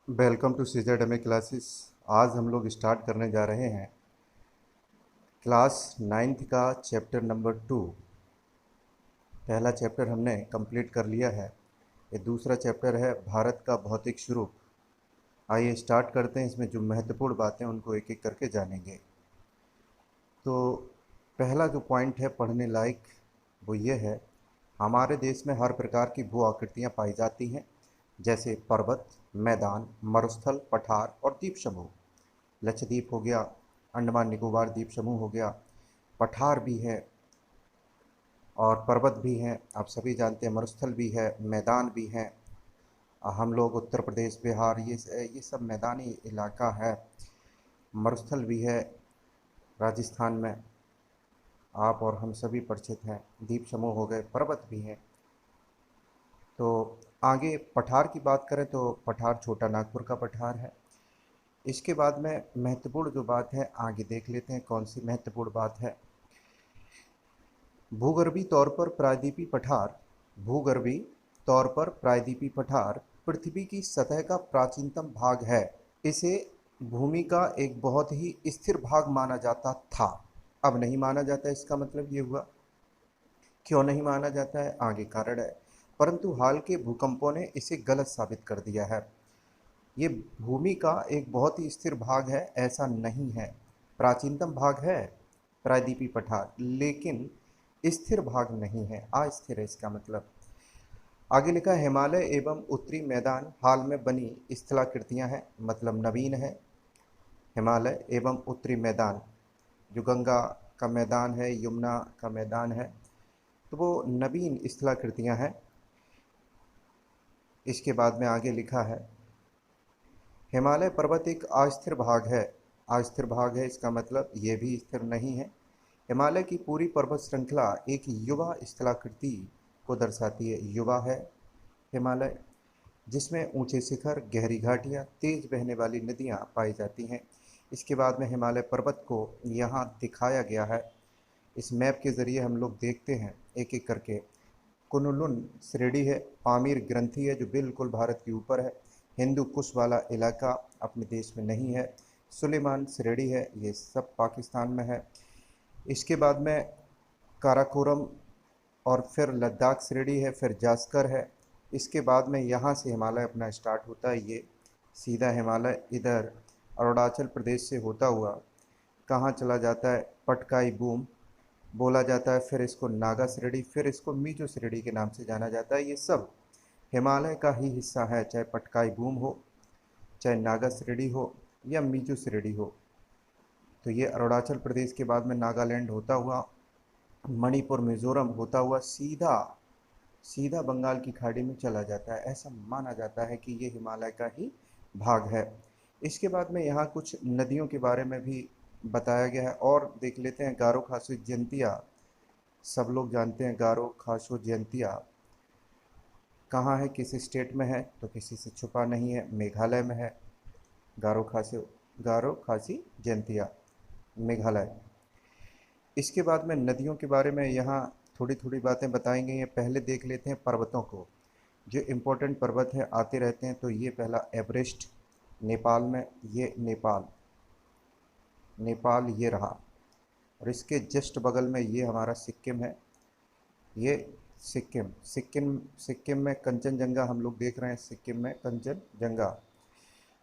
Welcome to CZMA classes. आज हम लोग स्टार्ट करने जा रहे हैं क्लास 9th का चैप्टर नंबर 2। पहला चैप्टर हमने कंप्लीट कर लिया है। ये दूसरा चैप्टर है भारत का भौतिक स्वरूप। आइए स्टार्ट करते हैं। इसमें जो महत्वपूर्ण बातें उनको एक एक करके जानेंगे। तो पहला जो पॉइंट है पढ़ने लायक वो ये है, हमारे देश में हर प्रकार की भू आकृतियाँ पाई जाती हैं, जैसे पर्वत, मैदान, मरुस्थल, पठार और द्वीप समूह। लक्षद्वीप हो गया, अंडमान निकोबार द्वीप समूह हो गया, पठार भी है और पर्वत भी हैं। आप सभी जानते हैं मरुस्थल भी है, मैदान भी हैं। हम लोग उत्तर प्रदेश, बिहार, ये सब मैदानी इलाका है। मरुस्थल भी है राजस्थान में, आप और हम सभी परिचित हैं। द्वीप समूह हो गए, पर्वत भी हैं। तो आगे पठार की बात करें तो पठार छोटा नागपुर का पठार है। इसके बाद में महत्वपूर्ण जो बात है आगे देख लेते हैं कौन सी महत्वपूर्ण बात है। भूगर्भीय तौर पर प्रायद्वीपीय पठार भूगर्भीय तौर पर प्रायद्वीपीय पठार पृथ्वी की सतह का प्राचीनतम भाग है। इसे भूमि का एक बहुत ही स्थिर भाग माना जाता था, अब नहीं माना जाता। इसका मतलब ये हुआ, क्यों नहीं माना जाता है आगे कारण है, परंतु हाल के भूकंपों ने इसे गलत साबित कर दिया है। ये भूमि का एक बहुत ही स्थिर भाग है ऐसा नहीं है। प्राचीनतम भाग है प्रायद्वीपीय पठार, लेकिन स्थिर भाग नहीं है, अस्थिर है इसका मतलब। आगे लिखा है, हिमालय एवं उत्तरी मैदान हाल में बनी स्थलाकृतियां हैं, मतलब नवीन है। हिमालय एवं उत्तरी मैदान, जो गंगा का मैदान है, यमुना का मैदान है, तो वो नवीन स्थलाकृतियां हैं। इसके बाद में आगे लिखा है, हिमालय पर्वत एक अस्थिर भाग है। अस्थिर भाग है इसका मतलब ये भी स्थिर नहीं है। हिमालय की पूरी पर्वत श्रृंखला एक युवा स्थलाकृति को दर्शाती है। युवा है हिमालय, जिसमें ऊंचे शिखर, गहरी घाटियां, तेज बहने वाली नदियां पाई जाती हैं। इसके बाद में हिमालय पर्वत को यहाँ दिखाया गया है। इस मैप के ज़रिए हम लोग देखते हैं एक एक करके। कुनलुन श्रेणी है, पामीर ग्रंथि है जो बिल्कुल भारत के ऊपर है। हिंदू कुश वाला इलाका अपने देश में नहीं है। सुलेमान श्रेणी है, ये सब पाकिस्तान में है। इसके बाद में काराकोरम और फिर लद्दाख श्रेणी है, फिर जास्कर है। इसके बाद में यहाँ से हिमालय अपना स्टार्ट होता है। ये सीधा हिमालय इधर अरुणाचल प्रदेश से होता हुआ कहाँ चला जाता है, पटकाई बूम बोला जाता है, फिर इसको नागा श्रेणी, फिर इसको मीजो श्रेणी के नाम से जाना जाता है। ये सब हिमालय का ही हिस्सा है, चाहे पटकाई बूम हो, चाहे नागा श्रेणी हो या मीजो श्रेणी हो। तो ये अरुणाचल प्रदेश के बाद में नागालैंड होता हुआ, मणिपुर, मिजोरम होता हुआ सीधा सीधा बंगाल की खाड़ी में चला जाता है। ऐसा माना जाता है कि ये हिमालय का ही भाग है। इसके बाद में यहाँ कुछ नदियों के बारे में भी बताया गया है और देख लेते हैं। गारो खासो जयंतिया, सब लोग जानते हैं गारो खासो जयंतिया कहाँ है, किस स्टेट में है, तो किसी से छुपा नहीं है, मेघालय में है। गारो खासी जयंतिया मेघालय। इसके बाद में नदियों के बारे में यहाँ थोड़ी थोड़ी बातें बताई गई हैं। पहले देख लेते हैं पर्वतों को, जो इम्पोर्टेंट पर्वत हैं आते रहते हैं। तो ये पहला एवरेस्ट नेपाल में, ये नेपाल नेपाल ये रहा। और इसके जस्ट बगल में ये हमारा सिक्किम है, ये सिक्किम सिक्किम सिक्किम में कंचनजंगा हम लोग देख रहे हैं, सिक्किम में कंचनजंगा।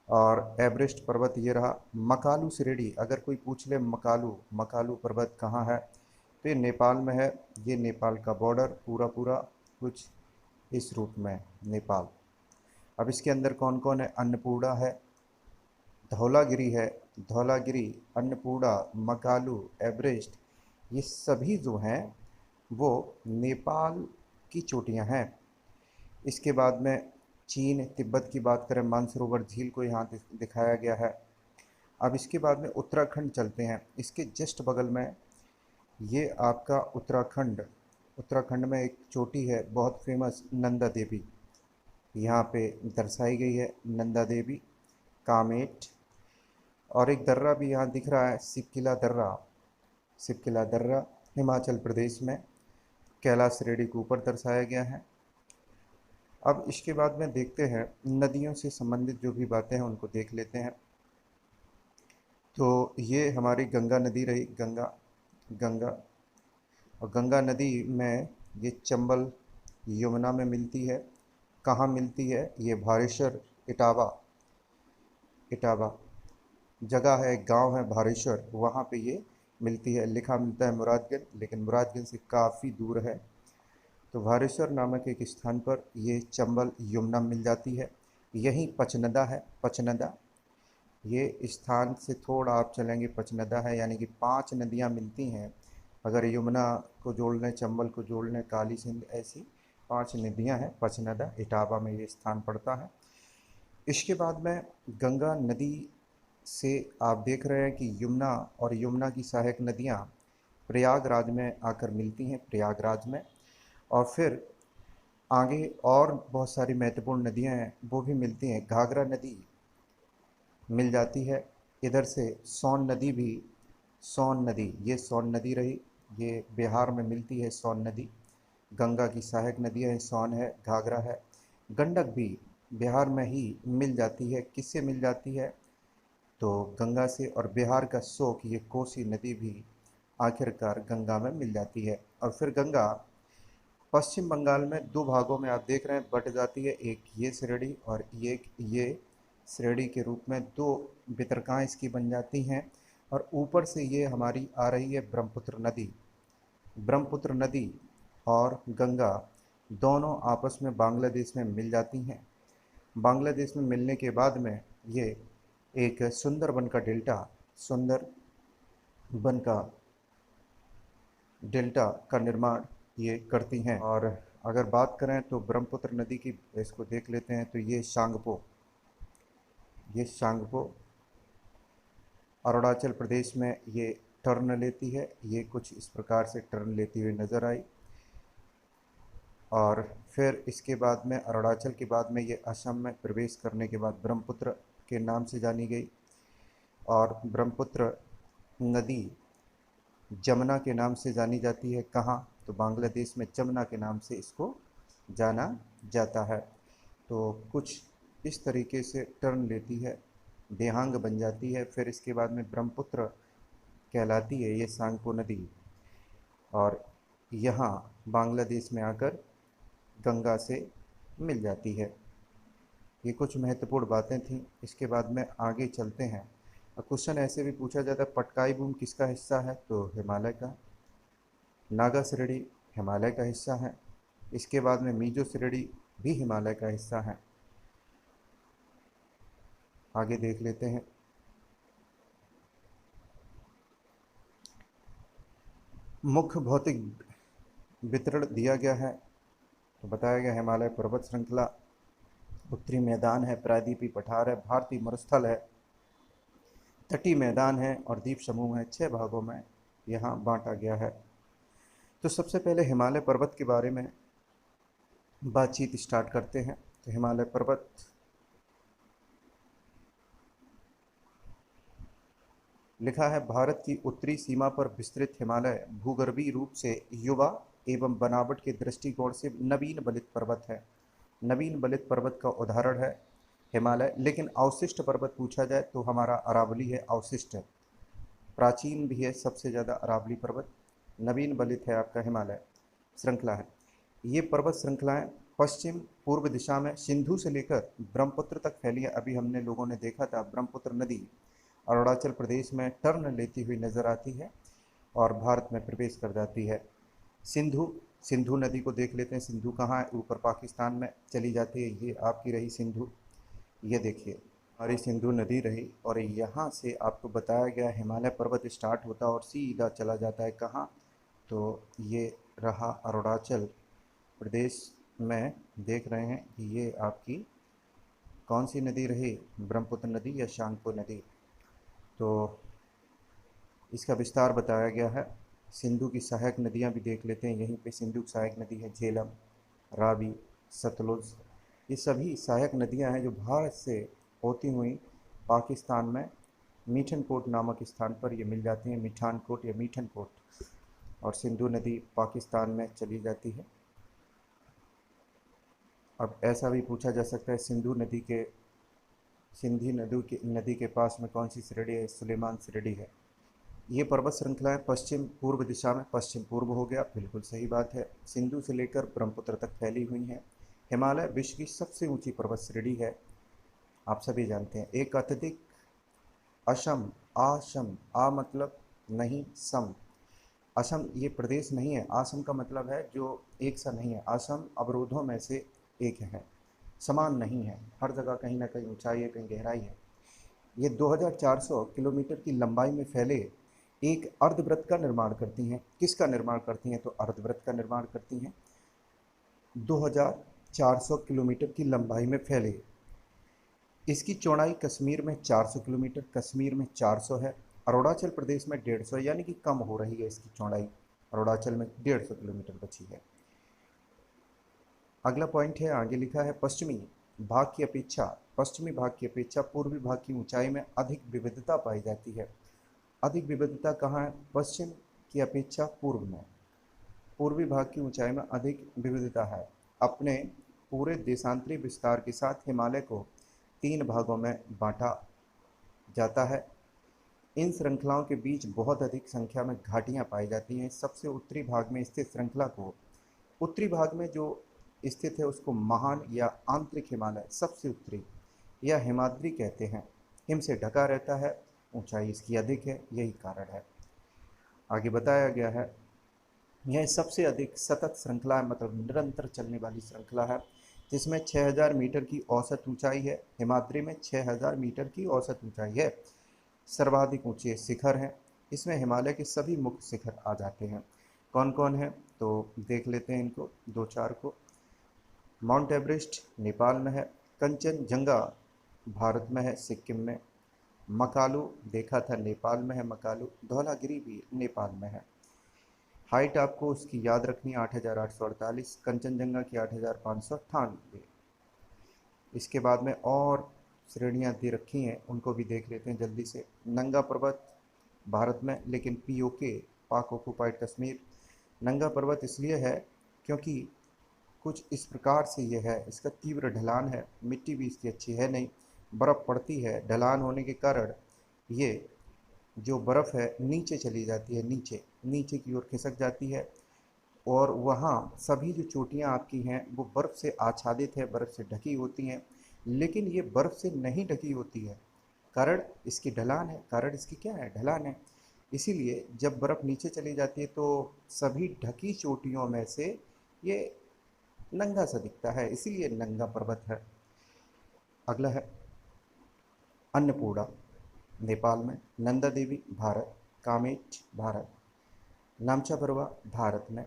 और एवरेस्ट पर्वत ये रहा। मकालू श्रेणी, अगर कोई पूछ ले मकालू मकालू पर्वत कहाँ है, तो ये नेपाल में है। ये नेपाल का बॉर्डर पूरा पूरा कुछ इस रूट में नेपाल। अब इसके अंदर कौन कौन है, अन्नपूर्णा है, धौलागिरी है, धौलागिरी, अन्नपूर्णा, मकालू, एवरेस्ट, ये सभी जो हैं वो नेपाल की चोटियां हैं। इसके बाद में चीन तिब्बत की बात करें, मानसरोवर झील को यहाँ दिखाया गया है। अब इसके बाद में उत्तराखंड चलते हैं। इसके जस्ट बगल में ये आपका उत्तराखंड, उत्तराखंड में एक चोटी है बहुत फेमस, नंदा देवी, यहाँ पे दर्शाई गई है नंदा देवी, कामेट। और एक दर्रा भी यहाँ दिख रहा है, सिपकिला दर्रा, सिपकिला दर्रा हिमाचल प्रदेश में कैलाश श्रेणी के ऊपर दर्शाया गया है। अब इसके बाद में देखते हैं नदियों से संबंधित जो भी बातें हैं उनको देख लेते हैं। तो ये हमारी गंगा नदी रही, गंगा और गंगा नदी में ये चंबल यमुना में मिलती है। कहाँ मिलती है? ये भारेश्वर इटावा, इटावा जगह है, गांव है भारेश्वर, वहाँ पे ये मिलती है। लिखा मिलता है मुरादगंज, लेकिन मुरादगंज से काफ़ी दूर है। तो भारेश्वर नामक एक स्थान पर ये चंबल यमुना मिल जाती है। यहीं पचनदा है, पचनदा ये स्थान से थोड़ा आप चलेंगे पचनदा है, यानी कि 5 नदियाँ मिलती हैं। अगर यमुना को जोड़ लें, चंबल को जोड़ लें, काली सिंध, ऐसी 5 नदियाँ हैं। पचनदा इटावा में ये स्थान पड़ता है। इसके बाद में गंगा नदी से आप देख रहे हैं कि यमुना और यमुना की सहायक नदियाँ प्रयागराज में आकर मिलती हैं, प्रयागराज में। और फिर आगे और बहुत सारी महत्वपूर्ण नदियाँ हैं, वो भी मिलती हैं। घाघरा नदी मिल जाती है। इधर से सोन नदी भी, सोन नदी, ये सोन नदी रही, ये बिहार में मिलती है सोन नदी। गंगा की सहायक नदियाँ हैं, सोन है, घाघरा है। गंडक भी बिहार में ही मिल जाती है। किससे मिल जाती है? तो गंगा से। और बिहार का शोक, ये कोसी नदी भी आखिरकार गंगा में मिल जाती है। और फिर गंगा पश्चिम बंगाल में 2 भागों में आप देख रहे हैं बट जाती है। एक ये श्रेणी और एक ये श्रेणी के रूप में 2 वितरकाएँ इसकी बन जाती हैं। और ऊपर से ये हमारी आ रही है ब्रह्मपुत्र नदी। ब्रह्मपुत्र नदी और गंगा दोनों आपस में बांग्लादेश में मिल जाती हैं। बांग्लादेश में मिलने के बाद में ये एक सुंदरबन का डेल्टा, सुंदरबन का डेल्टा का निर्माण ये करती हैं। और अगर बात करें तो ब्रह्मपुत्र नदी की, इसको देख लेते हैं। तो ये शांगपो, ये शांगपो अरुणाचल प्रदेश में ये टर्न लेती है। ये कुछ इस प्रकार से टर्न लेती हुई नज़र आई। और फिर इसके बाद में अरुणाचल के बाद में ये असम में प्रवेश करने के बाद ब्रह्मपुत्र के नाम से जानी गई। और ब्रह्मपुत्र नदी जमुना के नाम से जानी जाती है। कहाँ? तो बांग्लादेश में जमुना के नाम से इसको जाना जाता है। तो कुछ इस तरीके से टर्न लेती है, देहांग बन जाती है। फिर इसके बाद में ब्रह्मपुत्र कहलाती है ये सांगपो नदी। और यहाँ बांग्लादेश में आकर गंगा से मिल जाती है। ये कुछ महत्वपूर्ण बातें थीं। इसके बाद में आगे चलते हैं। क्वेश्चन ऐसे भी पूछा जाता है, पटकाई बूम किसका हिस्सा है? तो हिमालय का। नागा श्रेणी हिमालय का हिस्सा है। इसके बाद में मीजो श्रेणी भी हिमालय का हिस्सा है। आगे देख लेते हैं। मुख्य भौतिक वितरण दिया गया है। तो बताया गया हिमालय पर्वत श्रृंखला, उत्तरी मैदान है, प्रायद्वीपीय पठार है, भारतीय मरुस्थल है, तटीय मैदान है और द्वीप समूह है। 6 भागों में यहाँ बांटा गया है। तो सबसे पहले हिमालय पर्वत के बारे में बातचीत स्टार्ट करते हैं। तो हिमालय पर्वत लिखा है, भारत की उत्तरी सीमा पर विस्तृत हिमालय भूगर्भीय रूप से युवा एवं बनावट के दृष्टिकोण से नवीन बलित पर्वत है। नवीन बलित पर्वत का उदाहरण है हिमालय। लेकिन अवशिष्ट पर्वत पूछा जाए तो हमारा अरावली है, अवशिष्ट है। प्राचीन भी है सबसे ज़्यादा अरावली पर्वत। नवीन बलित है आपका हिमालय श्रृंखला है। ये पर्वत श्रृंखलाएं पश्चिम पूर्व दिशा में सिंधु से लेकर ब्रह्मपुत्र तक फैली है। अभी हमने लोगों ने देखा था ब्रह्मपुत्र नदी अरुणाचल प्रदेश में टर्न लेती हुई नज़र आती है और भारत में प्रवेश कर जाती है। सिंधु, सिंधु नदी को देख लेते हैं। सिंधु कहाँ है? ऊपर पाकिस्तान में चली जाती है। ये आपकी रही सिंधु, ये देखिए हमारी सिंधु नदी रही। और यहाँ से आपको बताया गया हिमालय पर्वत स्टार्ट होता है और सीधा चला जाता है कहाँ? तो ये रहा अरुणाचल प्रदेश में। देख रहे हैं कि ये आपकी कौन सी नदी रही, ब्रह्मपुत्र नदी या शांगपो नदी। तो इसका विस्तार बताया गया है। सिंधु की सहायक नदियाँ भी देख लेते हैं। यहीं पे सिंधु की सहायक नदी है झेलम, रावी, सतलुज। ये सभी सहायक नदियाँ हैं जो भारत से होती हुई पाकिस्तान में मीठनकोट नामक स्थान पर ये मिल जाती हैं। मिठानकोट या मीठनकोट। और सिंधु नदी पाकिस्तान में चली जाती है। अब ऐसा भी पूछा जा सकता है, सिंधी नदी के पास में कौन सी श्रेणी है? सुलेमान श्रेणी है। ये पर्वत श्रृंखलाएं पश्चिम पूर्व दिशा में, पश्चिम पूर्व हो गया, बिल्कुल सही बात है। सिंधु से लेकर ब्रह्मपुत्र तक फैली हुई हैं। हिमालय विश्व की सबसे ऊंची पर्वत श्रेणी है, आप सभी जानते हैं। एक अत्यधिक असम, आसम, आ मतलब नहीं, सम, असम ये प्रदेश नहीं है, आसम का मतलब है जो एक सा नहीं है। असम अवरोधों में से एक है, समान नहीं है, हर जगह कहीं ना कहीं ऊंचाई है, कहीं गहराई है। ये 2400 किलोमीटर की लंबाई में फैले एक अर्धवृत्त का निर्माण करती हैं। किसका निर्माण करती हैं? तो अर्धवृत्त का निर्माण करती हैं। 2400 किलोमीटर की लंबाई में फैले, इसकी चौड़ाई कश्मीर में 400 किलोमीटर, कश्मीर में 400 है, अरुणाचल प्रदेश में 150 है, यानी कि कम हो रही है इसकी चौड़ाई, अरुणाचल में 150 किलोमीटर बची है। अगला पॉइंट है, आगे लिखा है पश्चिमी भाग की अपेक्षा पूर्वी भाग की ऊंचाई में अधिक विविधता पाई जाती है। अधिक विविधता कहाँ है? पश्चिम की अपेक्षा पूर्व में, पूर्वी भाग की ऊंचाई में अधिक विविधता है। अपने पूरे देशांतरी विस्तार के साथ हिमालय को 3 भागों में बांटा जाता है। इन श्रृंखलाओं के बीच बहुत अधिक संख्या में घाटियां पाई जाती हैं। सबसे उत्तरी भाग में स्थित श्रृंखला को, उत्तरी भाग में जो स्थित है उसको महान या आंतरिक हिमालय, सबसे उत्तरी या हिमाद्री कहते हैं। हिम से ढका रहता है, ऊंचाई इसकी अधिक है, यही कारण है। आगे बताया गया है, यह सबसे अधिक सतत श्रृंखला है, मतलब निरंतर चलने वाली श्रृंखला है, जिसमें 6000 मीटर की औसत ऊंचाई है। हिमाद्री में 6000 मीटर की औसत ऊंचाई है। सर्वाधिक ऊंचे शिखर हैं, इसमें हिमालय के सभी मुख्य शिखर आ जाते हैं। कौन कौन है तो देख लेते हैं इनको, दो चार को। माउंट एवरेस्ट नेपाल में है, कंचनजंगा भारत में है, सिक्किम में। मकालू देखा था, नेपाल में है मकालू। धौलागिरी भी नेपाल में है। हाइट आपको उसकी याद रखनी है, 8848, कंचनजंगा की 8598। इसके बाद में और श्रेणियां दे रखी हैं, उनको भी देख लेते हैं जल्दी से। नंगा पर्वत भारत में, लेकिन पीओके, पाक ऑक्युपाइड कश्मीर। नंगा पर्वत इसलिए है क्योंकि कुछ इस प्रकार से ये है, इसका तीव्र ढलान है, मिट्टी भी इसकी अच्छी है नहीं, बर्फ़ पड़ती है, ढलान होने के कारण ये जो बर्फ़ है नीचे चली जाती है, नीचे नीचे की ओर खिसक जाती है, और वहाँ सभी जो चोटियाँ आपकी हैं वो बर्फ़ से आच्छादित है, बर्फ़ से ढकी होती हैं, लेकिन ये बर्फ़ से नहीं ढकी होती है। कारण इसकी ढलान है, कारण इसकी क्या है? ढलान है। इसीलिए जब बर्फ़ नीचे चली जाती है तो सभी ढकी चोटियों में से ये नंगा सा दिखता है, इसीलिए नंगा पर्वत है। अगला है अन्नपूर्णा नेपाल में, नंदा देवी भारत, कामेट भारत, नामचा बरुआ भारत में,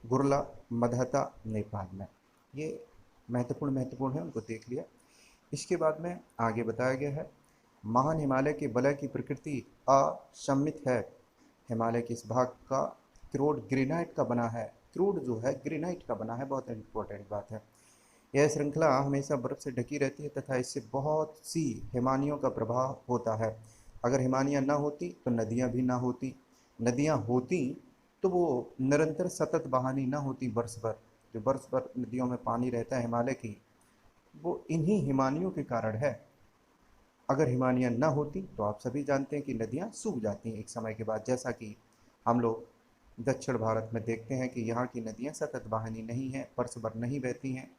गुरला मधहता नेपाल में। ये महत्वपूर्ण है, उनको देख लिया। इसके बाद में आगे बताया गया है, महान हिमालय के वलय की प्रकृति असममित है। हिमालय के इस भाग का क्रोड ग्रेनाइट का बना है। क्रूड जो है ग्रेनाइट का बना है, बहुत इंपॉर्टेंट बात है। यह श्रृंखला हमेशा बर्फ से ढकी रहती है तथा इससे बहुत सी हिमानियों का प्रभाव होता है। अगर हिमानियाँ ना होती तो नदियाँ भी ना होती, नदियाँ होती तो वो निरंतर सतत बहानी ना होती बरस भर। जो बरस भर नदियों में पानी रहता है हिमालय की, वो इन्हीं हिमानियों के कारण है। अगर हिमानियाँ ना होती तो आप सभी जानते हैं कि नदियाँ सूख जाती हैं एक समय के बाद, जैसा कि हम लोग दक्षिण भारत में देखते हैं कि यहाँ की नदियाँ सतत बहानी नहीं है, बरस भर नहीं बहती हैं,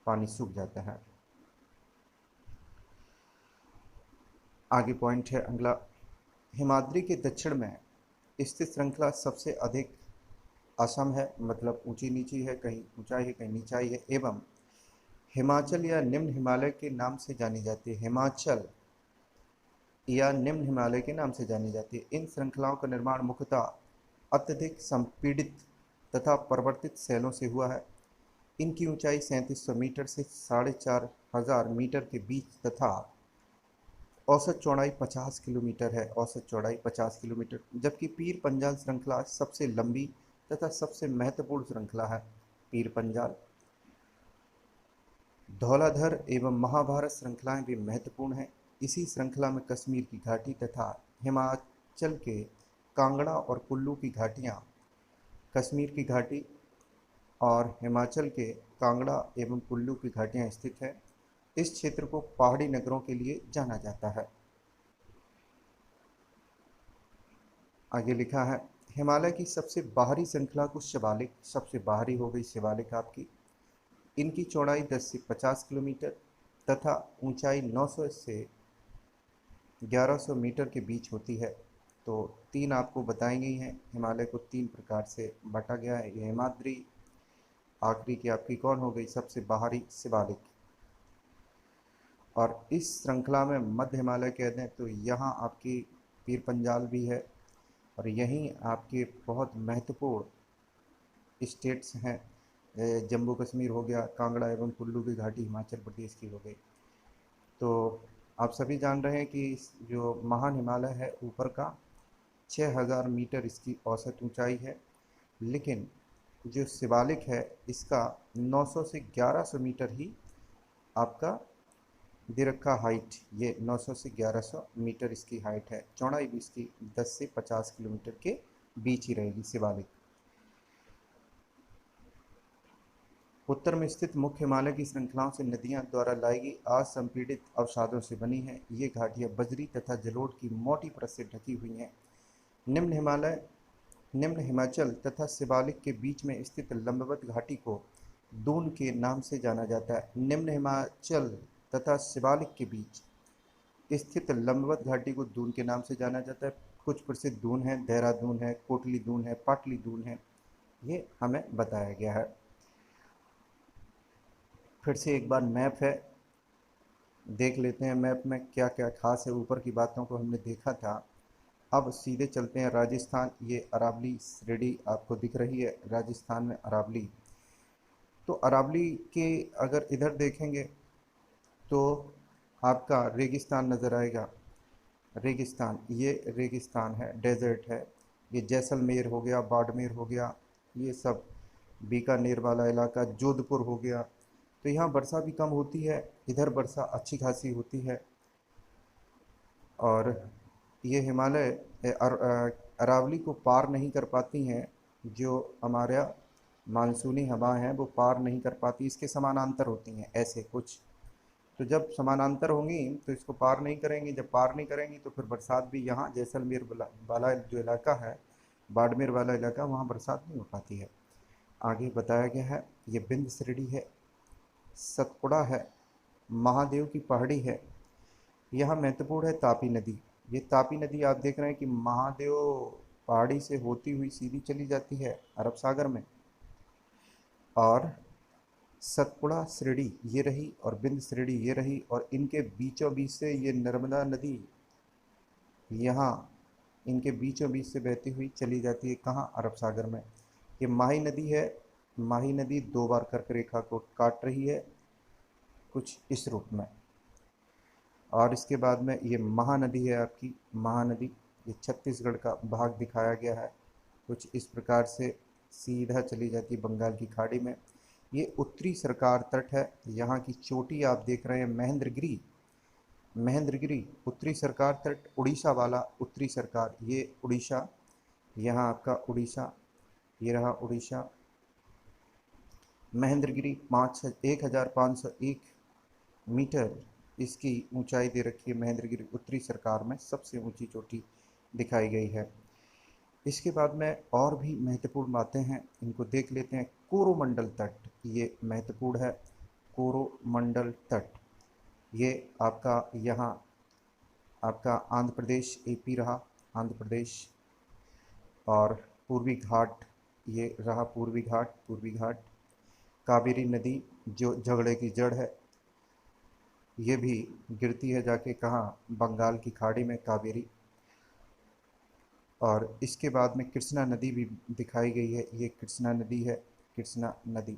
पानी सूख जाता है। आगे पॉइंट है अगला, हिमाद्री के दक्षिण में स्थित श्रृंखला सबसे अधिक असम है, मतलब ऊंची नीची है, कहीं ऊंचाई है कहीं नीचाई है, एवं हिमाचल या निम्न हिमालय के नाम से जानी जाती है। हिमाचल या निम्न हिमालय के नाम से जानी जाती है। इन श्रृंखलाओं का निर्माण मुख्यतः अत्यधिक संपीड़ित तथा परिवर्तित शैलों से हुआ है। इनकी ऊंचाई 3700 मीटर से 4500 मीटर के बीच तथा औसत चौड़ाई 50 किलोमीटर है, औसत चौड़ाई 50 किलोमीटर। जबकि पीर पंजाल श्रृंखला सबसे लंबी तथा सबसे महत्वपूर्ण श्रृंखला है। पीर पंजाल, धौलाधर एवं महाभारत श्रृंखलाएं भी महत्वपूर्ण हैं। इसी श्रृंखला में कश्मीर की घाटी तथा हिमाचल के कांगड़ा और कुल्लू की घाटियाँ, कश्मीर की घाटी और हिमाचल के कांगड़ा एवं कुल्लू की घाटियाँ स्थित हैं। इस क्षेत्र को पहाड़ी नगरों के लिए जाना जाता है। आगे लिखा है, हिमालय की सबसे बाहरी श्रृंखला को शिवालिक, सबसे बाहरी हो गई शिवालिक आपकी। इनकी चौड़ाई 10 से 50 किलोमीटर तथा ऊंचाई 900 से 1100 मीटर के बीच होती है। तो तीन आपको बताई गई हैं, हिमालय को तीन प्रकार से बांटा गया है। ये हिमाद्री, आखिरी की आपकी कौन हो गई, सबसे बाहरी शिवालिक। और इस श्रृंखला में मध्य हिमालय कहते हैं तो यहाँ आपकी पीर पंजाल भी है, और यहीं आपके बहुत महत्वपूर्ण स्टेट्स हैं। जम्मू कश्मीर हो गया, कांगड़ा एवं कुल्लू की घाटी हिमाचल प्रदेश की हो गई। तो आप सभी जान रहे हैं कि जो महान हिमालय है ऊपर का 6000 मीटर इसकी औसत ऊंचाई है, लेकिन जो शिवालिक है इसका 900 से 1100 मीटर ही आपका दे रखा हाइट। ये 900 से 1100 मीटर इसकी हाइट है। चौड़ाई भी इसकी 10 से 50 किलोमीटर के बीच ही रहेगी शिवालिक। उत्तर में स्थित मुख्य हिमालय की श्रृंखलाओं से नदियां द्वारा लाई गई असंपीड़ित अवसादों से बनी हैं। ये घाटियां बजरी तथा जलोढ़ की मोटी परत से ढकी हुई हैं। निम्न हिमाचल तथा शिवालिक के बीच में स्थित लंबवत घाटी को दून के नाम से जाना जाता है। निम्न हिमाचल तथा शिवालिक के बीच स्थित लंबवत घाटी को दून के नाम से जाना जाता है। कुछ प्रसिद्ध दून हैं, देहरादून है, कोटली दून है, पाटली दून है, ये हमें बताया गया है। फिर से एक बार मैप है, देख लेते हैं मैप में क्या क्या खास है। ऊपर की बातों को हमने देखा था, अब सीधे चलते हैं राजस्थान। ये अरावली श्रेणी आपको दिख रही है, राजस्थान में अरावली। तो अरावली के अगर इधर देखेंगे तो आपका रेगिस्तान नज़र आएगा। रेगिस्तान, ये रेगिस्तान है, डेजर्ट है। ये जैसलमेर हो गया, बाड़मेर हो गया, ये सब बीकानेर वाला इलाका, जोधपुर हो गया। तो यहाँ वर्षा भी कम होती है, इधर वर्षा अच्छी खासी होती है। और ये हिमालय अरावली को पार नहीं कर पाती हैं, जो हमारा मानसूनी हवा हैं वो पार नहीं कर पाती, इसके समानांतर होती हैं ऐसे कुछ। तो जब समानांतर होंगी तो इसको पार नहीं करेंगी, जब पार नहीं करेंगी तो फिर बरसात भी यहाँ जैसलमेर वाला जो इलाका है, बाड़मेर वाला इलाका, वहाँ बरसात नहीं हो पाती है। आगे बताया गया है, ये बिंद श्रेणी है, सतपुड़ा है, महादेव की पहाड़ी है। यहाँ महत्वपूर्ण है तापी नदी। ये तापी नदी आप देख रहे हैं कि महादेव पहाड़ी से होती हुई सीधी चली जाती है अरब सागर में। और सतपुड़ा श्रेणी ये रही और बिंद श्रेणी ये रही, और इनके बीचों बीच से ये नर्मदा नदी यहाँ इनके बीचों बीच से बहती हुई चली जाती है, कहाँ, अरब सागर में। ये माही नदी है, माही नदी दो बार कर्क रेखा को काट रही है कुछ इस रूप में। और इसके बाद में ये महानदी है आपकी, महानदी, ये छत्तीसगढ़ का भाग दिखाया गया है कुछ इस प्रकार से, सीधा चली जाती है बंगाल की खाड़ी में। ये उत्तरी सरकार तट है, यहाँ की चोटी आप देख रहे हैं महेंद्रगिरी, महेंद्रगिरी उत्तरी सरकार तट, उड़ीसा वाला उत्तरी सरकार, ये उड़ीसा, यहाँ आपका उड़ीसा, ये रहा उड़ीसा। महेंद्रगिरी 1501 मीटर इसकी ऊंचाई दे रखी है। महेंद्रगिरी उत्तरी सरकार में सबसे ऊंची चोटी दिखाई गई है। इसके बाद में और भी महत्वपूर्ण बातें हैं, इनको देख लेते हैं। कोरोमंडल तट, ये महत्वपूर्ण है, कोरोमंडल तट, ये आपका यहाँ आपका आंध्र प्रदेश, एपी रहा, आंध्र प्रदेश। और पूर्वी घाट, ये रहा पूर्वी घाट, पूर्वी घाट। कावेरी नदी जो झगड़े की जड़ है, ये भी गिरती है जाके कहाँ, बंगाल की खाड़ी में, कावेरी। और इसके बाद में कृष्णा नदी भी दिखाई गई है, ये कृष्णा नदी है, कृष्णा नदी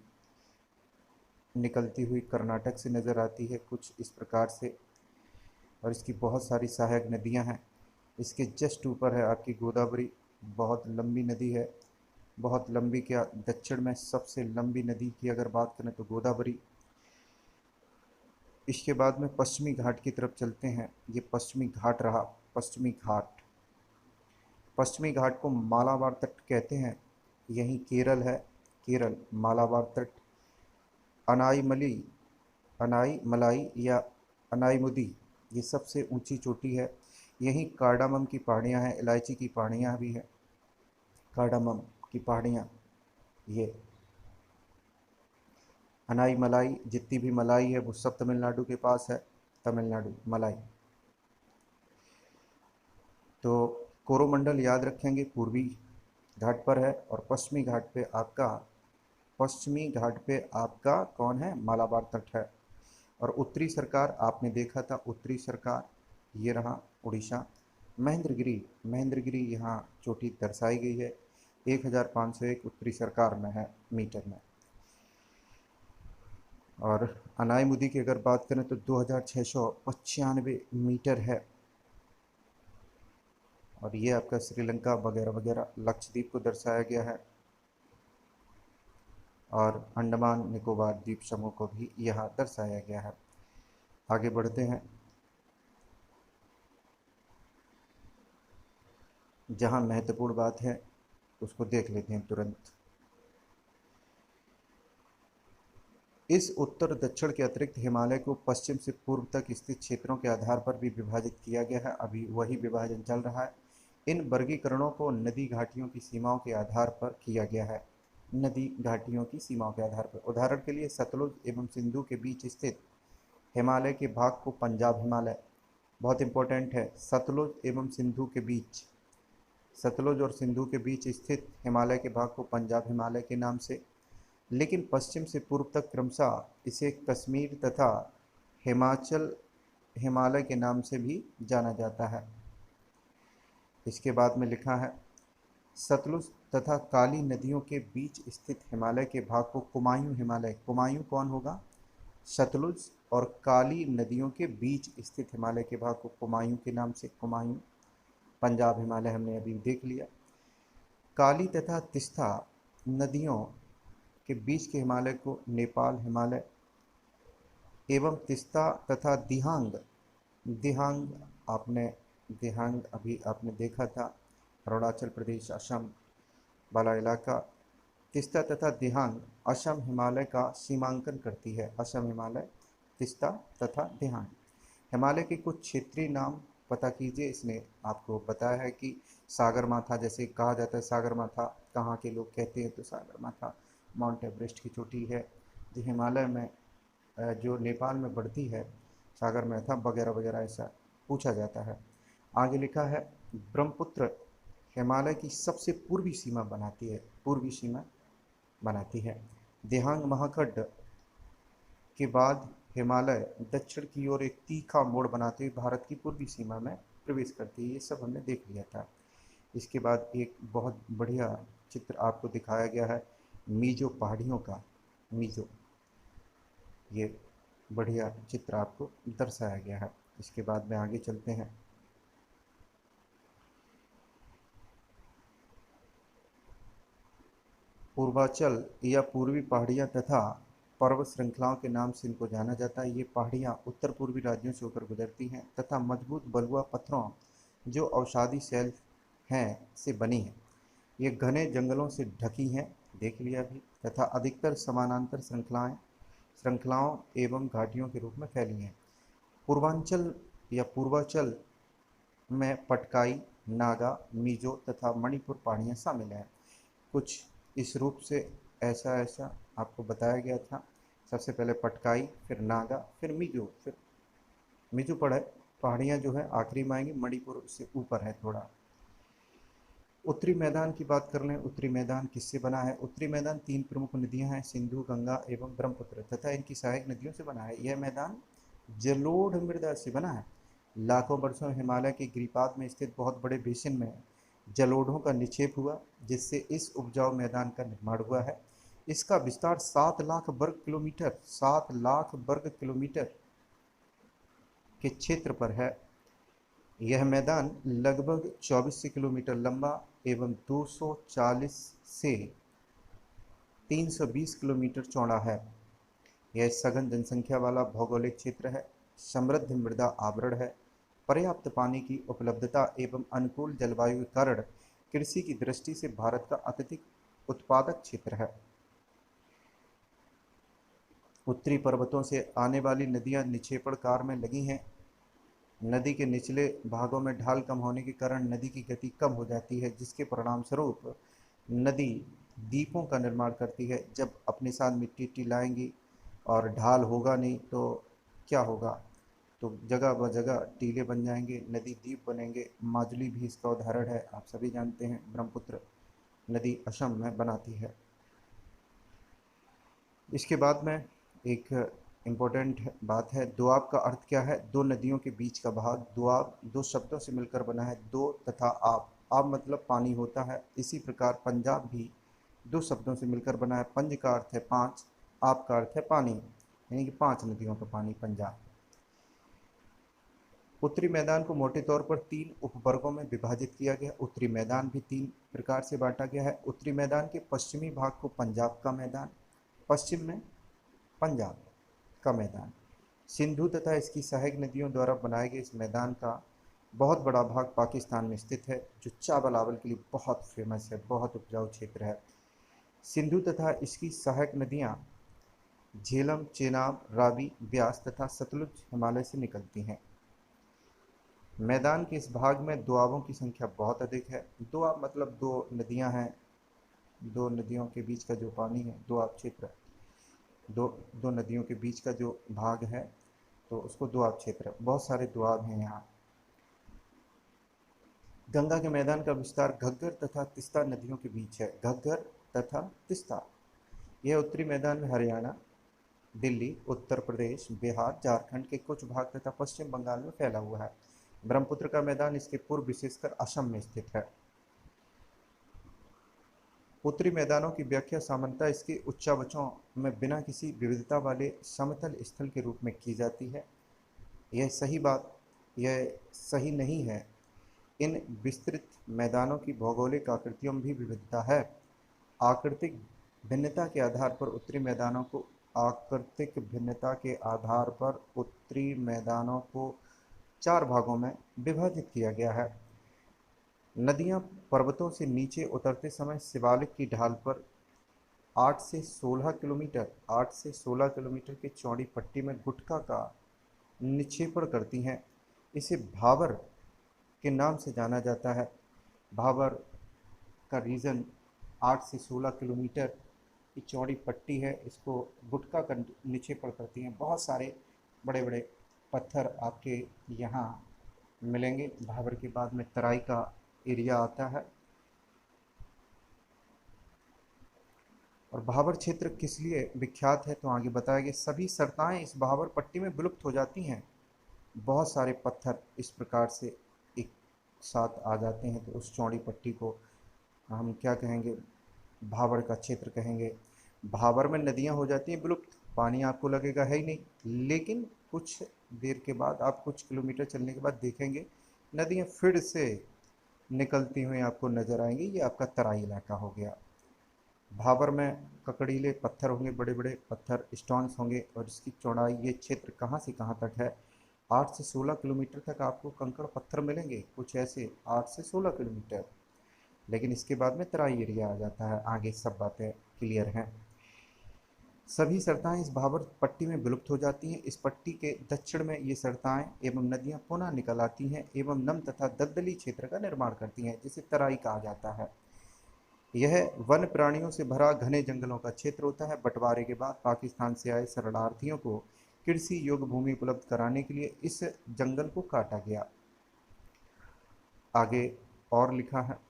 निकलती हुई कर्नाटक से नज़र आती है कुछ इस प्रकार से। और इसकी बहुत सारी सहायक नदियां हैं। इसके जस्ट ऊपर है आपकी गोदावरी, बहुत लंबी नदी है, बहुत लंबी, क्या दक्षिण में सबसे लंबी नदी की अगर बात करें तो गोदावरी। इसके बाद में पश्चिमी घाट की तरफ चलते हैं, ये पश्चिमी घाट रहा, पश्चिमी घाट। पश्चिमी घाट को मालाबार तट कहते हैं, यही केरल है, केरल, मालाबार तट। अनाईमली, अनाईमलाई या अनाईमुदी, ये सबसे ऊंची चोटी है। यहीं कार्डामम की पहाड़ियाँ हैं, इलायची की पहाड़ियाँ भी हैं, कार्डामम की पहाड़ियाँ। ये अनाईमलाई, जितनी भी मलाई है वो सब तमिलनाडु के पास है, तमिलनाडु मलाई। तो कोरोमंडल याद रखेंगे पूर्वी घाट पर है, और पश्चिमी घाट पे आपका कौन है, मालाबार तट है। और उत्तरी सरकार आपने देखा था, उत्तरी सरकार ये रहा उड़ीसा। महेंद्रगिरी, महेंद्रगिरी यहाँ चोटी दर्शाई गई है, 1501 उत्तरी सरकार में है मीटर में। और अनाईमुदी की अगर बात करें तो 2695 मीटर है। और ये आपका श्रीलंका वगैरह वगैरह लक्षद्वीप को दर्शाया गया है, और अंडमान निकोबार द्वीप समूह को भी यहाँ दर्शाया गया है। आगे बढ़ते हैं, जहाँ महत्वपूर्ण बात है उसको देख लेते हैं तुरंत। इस उत्तर दक्षिण के अतिरिक्त हिमालय को पश्चिम से पूर्व तक स्थित क्षेत्रों के आधार पर भी विभाजित किया गया है, अभी वही विभाजन चल रहा है। इन वर्गीकरणों को नदी घाटियों की सीमाओं के आधार पर किया गया है, नदी घाटियों की सीमाओं के आधार पर। उदाहरण के लिए सतलुज एवं सिंधु के बीच स्थित हिमालय के भाग को पंजाब हिमालय, बहुत इंपॉर्टेंट है, सतलुज एवं सिंधु के बीच, सतलुज और सिंधु के बीच स्थित हिमालय के भाग को पंजाब हिमालय के नाम से, लेकिन पश्चिम से पूर्व तक क्रमशः इसे कश्मीर तथा हिमाचल हिमालय के नाम से भी जाना जाता है। इसके बाद में लिखा है, सतलुज तथा काली नदियों के बीच स्थित हिमालय के भाग को कुमायूं हिमालय, कुमायूं कौन होगा, सतलुज और काली नदियों के बीच स्थित हिमालय के भाग को कुमायूं के नाम से, कुमायूं। पंजाब हिमालय हमने अभी देख लिया। काली तथा तिस्ता नदियों के बीच के हिमालय को नेपाल हिमालय, एवं तिस्ता तथा दिहांग, दिहांग आपने दिहांग अभी आपने देखा था, अरुणाचल प्रदेश असम वाला इलाका। तिस्ता तथा दिहांग असम हिमालय का सीमांकन करती है, असम हिमालय, तिस्ता तथा दिहांग। हिमालय के कुछ क्षेत्रीय नाम पता कीजिए। इसने आपको बताया है कि सागरमाथा, जैसे कहा जाता है सागरमाथा कहाँ के लोग कहते हैं, तो सागरमाथा माउंट एवरेस्ट की चोटी है जो हिमालय में, जो नेपाल में बढ़ती है, सागरमाथा वगैरह वगैरह ऐसा पूछा जाता है। आगे लिखा है, ब्रह्मपुत्र हिमालय की सबसे पूर्वी सीमा बनाती है, पूर्वी सीमा बनाती है। दिहांग महाखंड के बाद हिमालय दक्षिण की ओर एक तीखा मोड़ बनाते हुए भारत की पूर्वी सीमा में प्रवेश करती है। ये सब हमने देख लिया था। इसके बाद एक बहुत बढ़िया चित्र आपको दिखाया गया है मीजो पहाड़ियों का, मीजो, ये बढ़िया चित्र आपको दर्शाया गया है। इसके बाद में आगे चलते हैं। पूर्वांचल या पूर्वी पहाड़ियाँ तथा पर्वत श्रृंखलाओं के नाम से इनको जाना जाता है। ये पहाड़ियाँ उत्तर पूर्वी राज्यों से होकर गुजरती हैं तथा मजबूत बलुआ पत्थरों जो औषधि शैल हैं से बनी हैं। ये घने जंगलों से ढकी हैं, देख लिया अभी, तथा अधिकतर समानांतर श्रृंखलाओं एवं घाटियों के रूप में फैली हैं। पूर्वांचल या पूर्वांचल में पटकाई, नागा, मिजो तथा मणिपुर पहाड़ियाँ शामिल हैं। कुछ इस रूप से ऐसा ऐसा आपको बताया गया था। सबसे पहले पटकाई, फिर नागा, फिर मिजो, फिर मिजो पहाड़ियाँ जो है आखिरी में आएंगी, मणिपुर से ऊपर है थोड़ा। उत्तरी मैदान की बात कर लें, उत्तरी मैदान किससे बना है? उत्तरी मैदान 3 प्रमुख नदियां हैं, सिंधु, गंगा एवं ब्रह्मपुत्र तथा इनकी सहायक नदियों से बना है। यह मैदान जलोढ़ मृदा से बना है। लाखों वर्षों हिमालय के गिरिपाद में स्थित बहुत बड़े बेसिन में जलोढ़ों का निक्षेप हुआ, जिससे इस उपजाऊ मैदान का निर्माण हुआ है। इसका विस्तार 7 लाख वर्ग किलोमीटर, 7 लाख वर्ग किलोमीटर के क्षेत्र पर है। यह मैदान लगभग 24 किलोमीटर लंबा एवं 240 से 320 किलोमीटर चौड़ा है। यह सघन जनसंख्या वाला भौगोलिक क्षेत्र है, समृद्ध मृदा आवरण है, पर्याप्त पानी की उपलब्धता एवं अनुकूल जलवायु के कारण कृषि की दृष्टि से भारत का अत्यधिक उत्पादक क्षेत्र है। उत्तरी पर्वतों से आने वाली नदियां निक्षेपण कार में लगी हैं। नदी के निचले भागों में ढाल कम होने के कारण नदी की गति कम हो जाती है, जिसके परिणाम स्वरूप नदी द्वीपों का निर्माण करती है। जब अपने साथ मिट्टी लाएंगी और ढाल होगा नहीं तो क्या होगा, तो जगह ब जगह टीले बन जाएंगे, नदी द्वीप बनेंगे। माजुली भी इसका उदाहरण है। आप सभी जानते हैं ब्रह्मपुत्र नदी असम में बनाती है। इसके बाद में एक इम्पोर्टेंट बात है, दोआब का अर्थ क्या है? दो नदियों के बीच का भाग। दोआब दो शब्दों से मिलकर बना है, दो तथा आब। आब मतलब पानी होता है। इसी प्रकार पंजाब भी दो शब्दों से मिलकर बना है। पंज का अर्थ है पाँच, आब का अर्थ है पानी, यानी कि पांच नदियों का पानी पंजाब। उत्तरी मैदान को मोटे तौर पर तीन उपवर्गों में विभाजित किया गया। उत्तरी मैदान भी तीन प्रकार से बांटा गया है। उत्तरी मैदान के पश्चिमी भाग को पंजाब का मैदान, पश्चिम में पंजाब का मैदान, सिंधु तथा इसकी सहायक नदियों द्वारा बनाए गए इस मैदान का बहुत बड़ा भाग पाकिस्तान में स्थित है, जो चावल के लिए बहुत फेमस है, बहुत उपजाऊ क्षेत्र है। सिंधु तथा इसकी सहायक नदियाँ झेलम, चेनाब, रावी, ब्यास तथा सतलुज हिमालय से निकलती हैं। मैदान के इस भाग में दोआबों की संख्या बहुत अधिक है। दोआब मतलब दो नदियां हैं, दो नदियों के बीच का जो पानी है, दोआब क्षेत्र। दो दो नदियों के बीच का जो भाग है तो उसको दोआब क्षेत्र। बहुत सारे दोआब हैं यहाँ। गंगा के मैदान का विस्तार घग्गर तथा तिस्ता नदियों के बीच है। घग्गर तथा तिस्ता, यह उत्तरी मैदान में हरियाणा, दिल्ली, उत्तर प्रदेश, बिहार, झारखंड के कुछ भाग तथा पश्चिम बंगाल में फैला हुआ है। ब्रह्मपुत्र का मैदान इसके पूर्व विशेषकर असम में स्थित है। उत्तरी मैदानों की व्याख्या सामान्यतः इसके उच्चावचों में बिना किसी विविधता वाले समतल स्थल के रूप में की जाती है। यह सही नहीं है। इन विस्तृत मैदानों की भौगोलिक आकृतियों में भी विविधता है। आकृतिक भिन्नता के आधार पर उत्तरी मैदानों को चार भागों में विभाजित किया गया है। नदियां पर्वतों से नीचे उतरते समय शिवालिक की ढाल पर 8 से 16 किलोमीटर की चौड़ी पट्टी में गुटखा का निक्षेपण करती हैं। इसे भाबर के नाम से जाना जाता है। भाबर का रीजन 8 से 16 किलोमीटर की चौड़ी पट्टी है, इसको गुटखा का निक्षेपण करती हैं। बहुत सारे बड़े बड़े पत्थर आपके यहाँ मिलेंगे। भाबर के बाद में तराई का एरिया आता है। और भाबर क्षेत्र किस लिए विख्यात है तो आगे बताया गया। सभी सरताएं इस भाबर पट्टी में विलुप्त हो जाती हैं। बहुत सारे पत्थर इस प्रकार से एक साथ आ जाते हैं, तो उस चौड़ी पट्टी को हम क्या कहेंगे? भाबर का क्षेत्र कहेंगे। भाबर में नदियां हो जाती हैं विलुप्त, पानी आपको लगेगा है ही नहीं, लेकिन कुछ देर के बाद, आप कुछ किलोमीटर चलने के बाद देखेंगे नदियां फिर से निकलती हुई आपको नजर आएंगी। ये आपका तराई इलाका हो गया। भाबर में ककड़ीले पत्थर होंगे, बड़े बड़े पत्थर, स्टोन्स होंगे, और इसकी चौड़ाई, ये क्षेत्र कहाँ से कहाँ तक है? 8 से 16 किलोमीटर तक आपको कंकड़ पत्थर मिलेंगे, कुछ ऐसे 8 से 16 किलोमीटर। लेकिन इसके बाद में तराई एरिया आ जाता है। आगे सब बातें क्लियर हैं। सभी सरताएं इस भाबर पट्टी में विलुप्त हो जाती हैं। इस पट्टी के दक्षिण में ये सरताएं एवं नदियां पुनः निकल आती हैं एवं नम तथा दलदली क्षेत्र का निर्माण करती हैं, जिसे तराई कहा जाता है। यह वन प्राणियों से भरा घने जंगलों का क्षेत्र होता है। बंटवारे के बाद पाकिस्तान से आए शरणार्थियों को कृषि योग्य भूमि उपलब्ध कराने के लिए इस जंगल को काटा गया। आगे और लिखा है,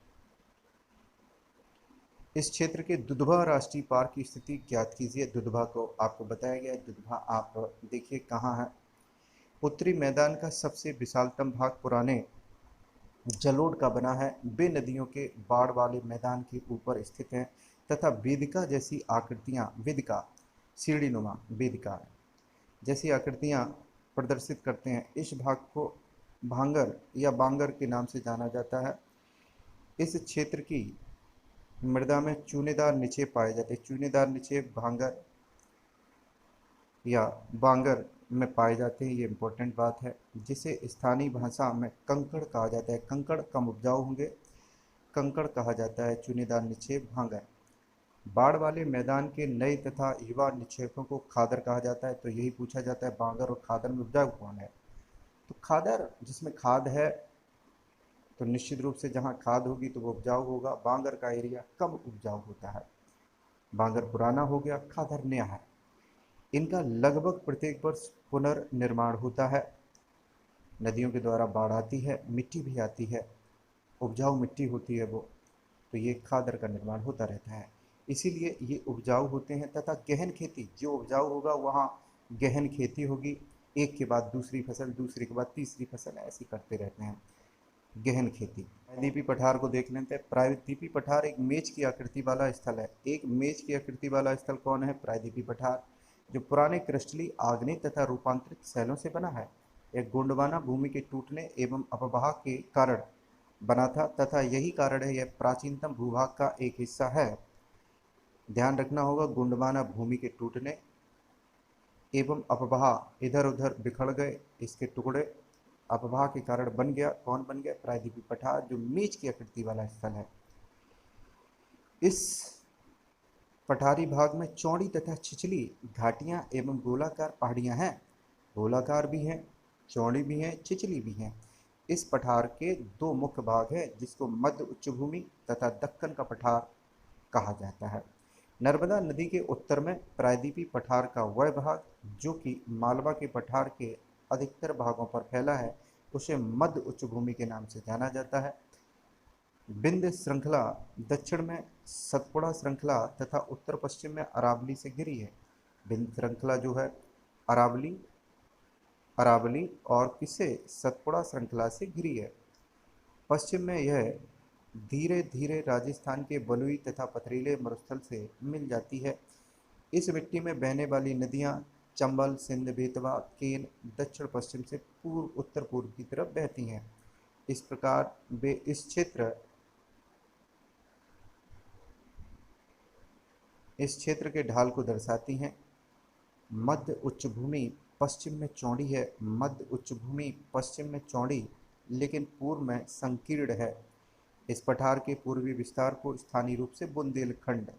इस क्षेत्र के दुधवा राष्ट्रीय पार्क की स्थिति ज्ञात कीजिए। दुधवा को आपको बताया गया है। दुधवा आप देखिए कहाँ है। उत्तरी मैदान का सबसे विशालतम भाग पुराने जलोढ़ का बना है। वे नदियों के बाढ़ वाले मैदान के ऊपर स्थित हैं तथा वेदिका जैसी आकृतियाँ, वेदिका सीढ़ीनुमा वेदिका जैसी आकृतियाँ प्रदर्शित करते हैं। इस भाग को भांगर या बांगर के नाम से जाना जाता है। इस क्षेत्र की मृदा में चूनेदार निक्षेप पाए जाते हैं। चूनेदार निक्षेप भांगर या बांगर में पाए जाते हैं, ये इम्पोर्टेंट बात है, जिसे स्थानीय भाषा में कंकड़ कहा जाता है। कंकड़ कम उपजाऊ होंगे, कंकड़ कहा जाता है चूनेदार निक्षेप भांगर। बाढ़ वाले मैदान के नए तथा युवा निक्षेपों को खादर कहा जाता है। तो यही पूछा जाता है, बांगर और खादर में उपजाऊ कौन है? तो खादर जिसमें खाद है, तो निश्चित रूप से जहाँ खाद होगी तो वो उपजाऊ होगा। बांगर का एरिया कम उपजाऊ होता है। बांगर पुराना हो गया, खादर नया है। इनका लगभग प्रत्येक वर्ष पुनर्निर्माण होता है। नदियों के द्वारा बाढ़ आती है, मिट्टी भी आती है, उपजाऊ मिट्टी होती है वो, तो ये खादर का निर्माण होता रहता है। इसीलिए ये उपजाऊ होते हैं। तथा गहन खेती, जो उपजाऊ होगा वहाँ गहन खेती होगी, एक के बाद दूसरी फसल, दूसरी के बाद तीसरी फसल, ऐसी करते रहते हैं गहन खेती। प्रायद्वीपीय पठार को देख लेते हैं। प्रायद्वीपीय पठार एक मेज की आकृति वाला स्थल है। एक मेज की आकृति वाला स्थल कौन है? प्रायद्वीपीय पठार, जो पुराने क्रिस्टलीय आग्नेय तथा रूपांतरित शैलों से बना है। एक गोंडवाना भूमि के टूटने एवं अपवाह के कारण बना था तथा यही कारण है यह प्राचीनतम भूभाग का एक हिस्सा है। ध्यान रखना होगा, गोंडवाना भूमि के टूटने एवं अपवाह, इधर उधर बिखर गए इसके टुकड़े, अपवाह के कारण बन गया। कौन बन गया? प्रायद्वीपीय पठार, जो मेज की आकृति वाला स्थल है। इस पठारी भाग में चौड़ी तथा छिछली घाटियां एवं गोलाकार पहाड़ियां हैं। गोलाकार भी हैं, चौड़ी भी हैं, छिछली भी हैं। इस पठार के दो मुख्य भाग हैं, जिसको मध्य उच्च भूमि तथा दक्कन का पठार कहा जाता है। नर्मदा नदी के उत्तर में प्रायद्वीपीय पठार का वह भाग जो कि मालवा के पठार के अधिकतर भागों पर फैला है, उसे मध्य उच्च भूमि के नाम से जाना जाता है। विंध्य श्रृंखला दक्षिण में सतपुड़ा श्रृंखला तथा उत्तर पश्चिम में अरावली से घिरी है। विंध्य श्रृंखला जो है अरावली अरावली और किससे? सतपुड़ा श्रृंखला से घिरी है। पश्चिम में यह धीरे धीरे राजस्थान के बलुई तथा पथरीले मरुस्थल से मिल जाती है। इस मिट्टी में बहने वाली नदियां चंबल, सिंध, बेतवा, केन दक्षिण पश्चिम से पूर्व उत्तर पूर्व की तरफ बहती हैं। इस प्रकार वे इस क्षेत्र के ढाल को दर्शाती हैं। मध्य उच्च भूमि पश्चिम में चौड़ी है। मध्य उच्च भूमि पश्चिम में चौड़ी लेकिन पूर्व में संकीर्ण है। इस पठार के पूर्वी विस्तार को स्थानीय रूप से बुंदेलखंड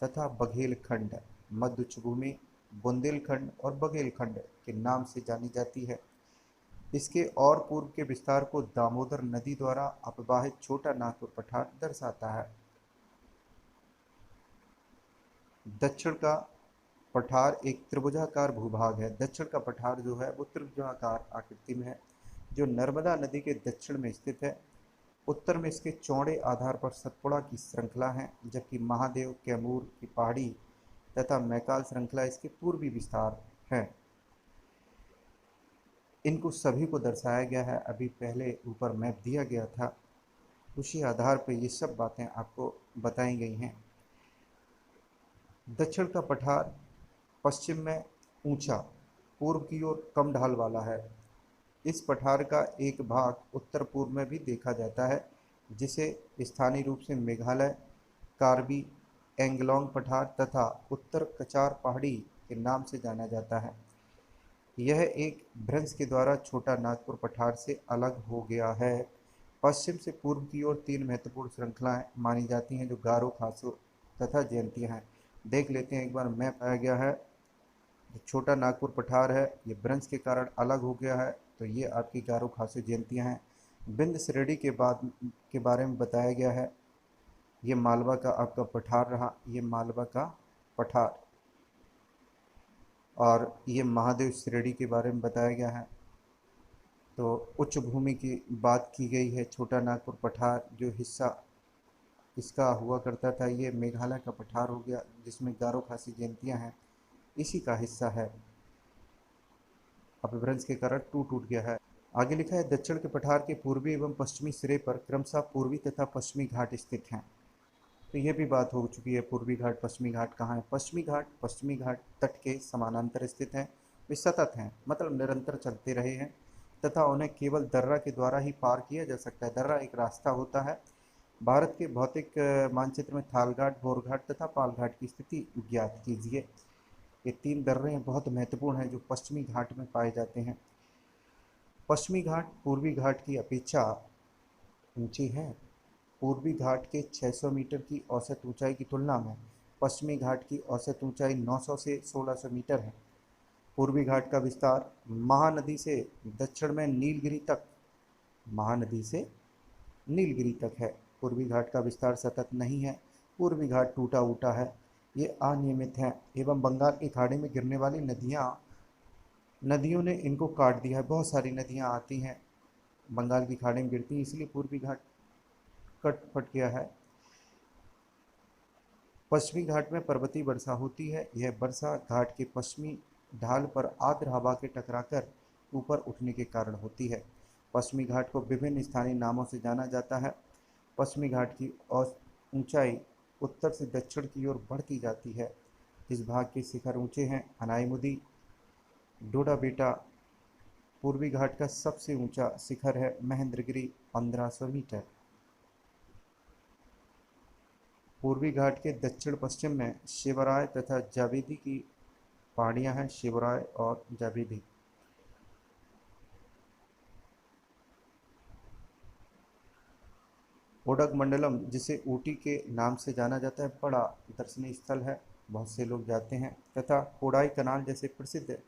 तथा बघेलखंड, मध्य उच्च भूमि बुंदेलखंड और बघेलखंड के नाम से जानी जाती है। इसके और पूर्व के विस्तार को दामोदर नदी द्वारा अपवाहित छोटा नागपुर पठार दर्शाता है। दक्षिण का पठार एक त्रिभुजाकार भूभाग है। दक्षिण का पठार जो है वो त्रिभुजाकार आकृति में है, जो नर्मदा नदी के दक्षिण में स्थित है। उत्तर में इसके चौड़े आधार पर सतपुड़ा की श्रृंखला है, जबकि महादेव, कैमूर की पहाड़ी तथा मैकाल श्रृंखला इसके पूर्वी विस्तार हैं। इनको सभी को दर्शाया गया है, अभी पहले ऊपर मैप दिया गया था, उसी आधार पर ये सब बातें आपको बताई गई हैं। दक्षिण का पठार पश्चिम में ऊंचा, पूर्व की ओर कम ढाल वाला है। इस पठार का एक भाग उत्तर पूर्व में भी देखा जाता है, जिसे स्थानीय रूप से मेघालय, कार्बी एंगलोंग पठार तथा उत्तर कचार पहाड़ी के नाम से जाना जाता है। यह एक भ्रंश के द्वारा छोटा नागपुर पठार से अलग हो गया है। पश्चिम से पूर्व की ओर तीन महत्वपूर्ण श्रृंखलाएं मानी जाती हैं, जो गारो, खासो तथा जयंतियां हैं। देख लेते हैं एक बार। मैप आया गया है, जो छोटा नागपुर पठार है ये भ्रंश के कारण अलग हो गया है, तो ये आपकी गारो, खासो, जयंतियां हैं। विंध्य श्रेणी के बारे में बताया गया है। ये मालवा का आपका पठार रहा, ये मालवा का पठार, और ये महादेव श्रेणी के बारे में बताया गया है। तो उच्च भूमि की बात की गई है। छोटा नागपुर पठार जो हिस्सा इसका हुआ करता था, ये मेघालय का पठार हो गया, जिसमें गारो, खासी, जयंतियां हैं, इसी का हिस्सा है। अपभ्रंश के कारण टूट गया है। आगे लिखा है, दक्षिण के पठार के पूर्वी एवं पश्चिमी सिरे पर क्रमशः पूर्वी तथा पश्चिमी घाट स्थित हैं। तो ये भी बात हो चुकी है, पूर्वी घाट पश्चिमी घाट कहाँ है? पश्चिमी घाट तट के समानांतर स्थित हैं। वे सतत हैं, मतलब निरंतर चलते रहे हैं, तथा उन्हें केवल दर्रा के द्वारा ही पार किया जा सकता है। दर्रा एक रास्ता होता है। भारत के भौतिक मानचित्र में थालघाट, बोरघाट तथा पालघाट की स्थिति ज्ञात कीजिए। ये तीन दर्रे बहुत महत्वपूर्ण हैं जो पश्चिमी घाट में पाए जाते हैं। पश्चिमी घाट पूर्वी घाट की अपेक्षा ऊंची है। पूर्वी घाट के 600 मीटर की औसत ऊंचाई की तुलना में पश्चिमी घाट की औसत ऊंचाई 900 से 1600 मीटर है। पूर्वी घाट का विस्तार महानदी से दक्षिण में नीलगिरी तक महानदी से नीलगिरी तक है। पूर्वी घाट का विस्तार सतत नहीं है, पूर्वी घाट टूटा उटा है, ये अनियमित है एवं बंगाल की खाड़ी में गिरने वाली नदियों ने इनको काट दिया है। बहुत सारी नदियाँ आती हैं बंगाल की खाड़ी में गिरती हैं, इसलिए पूर्वी घाट कट फट गया है। पश्चिमी घाट में पर्वतीय वर्षा होती है। यह वर्षा घाट के पश्चिमी ढाल पर आर्द्र हवा के टकराकर ऊपर उठने के कारण होती है। पश्चिमी घाट को विभिन्न स्थानीय नामों से जाना जाता है। पश्चिमी घाट की ऊंचाई उत्तर से दक्षिण की ओर बढ़ती जाती है। इस भाग के शिखर ऊंचे हैं। अनाईमुदी डोडा बेटा पूर्वी घाट का सबसे ऊंचा शिखर है। महेंद्रगिरी 1500 मीटर। पूर्वी घाट के दक्षिण पश्चिम में शिवराय तथा जावेदी की पहाड़ियां हैं। शिवराय और जावेदी। उडगमंडलम जिसे ऊटी के नाम से जाना जाता है, बड़ा दर्शनीय स्थल है, बहुत से लोग जाते हैं। तथा कोडाई कनाल जैसे प्रसिद्ध